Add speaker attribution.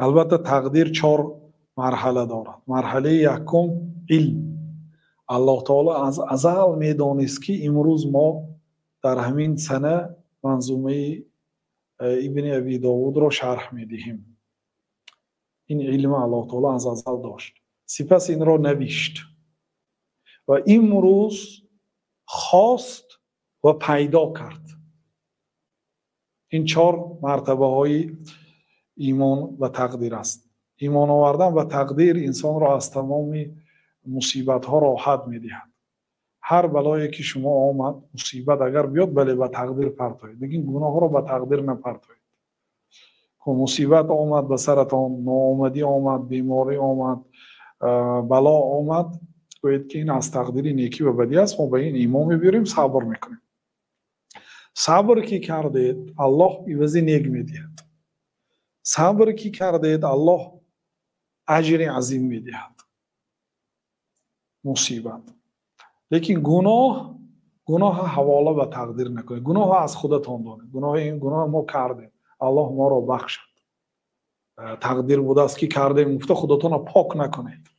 Speaker 1: البته تقدیر 4 مرحله دارد. مرحله یکم علم. الله تعالی از ازل میدانست که امروز ما در همین سنه منظومه ابن ابی داود را شرح میدهیم. این علم الله تعالی از ازل داشت، سپس این را نوشت و امروز خواست و پیدا کرد. این 4 مرتبه های ایمان و تقدیر است. ایمان آوردن و تقدیر انسان را از تمام مصیبت ها راحت میدهد. هر بلایی که شما آمد، مصیبت اگر بیاد، بله به تقدیر پرتایید. بگین گناه ها را به تقدیر نپرتایید. که مصیبت آمد به سرتان، ناآمدی آمد، بیماری آمد، بلا آمد، گویید که این از تقدیر نیکی و بدی است. ما به این ایمان میبریم، صبر میکنیم. صبر که کردید الله عوض نیک میدهد. صبر که کردید الله اجر عظیم میدهد. مصیبت. لیکن گناه حواله به تقدیر نکنید. گناه از خودتان دانید. این گناه ما کردیم، الله ما را بخشد. تقدیر بوده است که کردیم، گفته خودتان را پاک نکنید.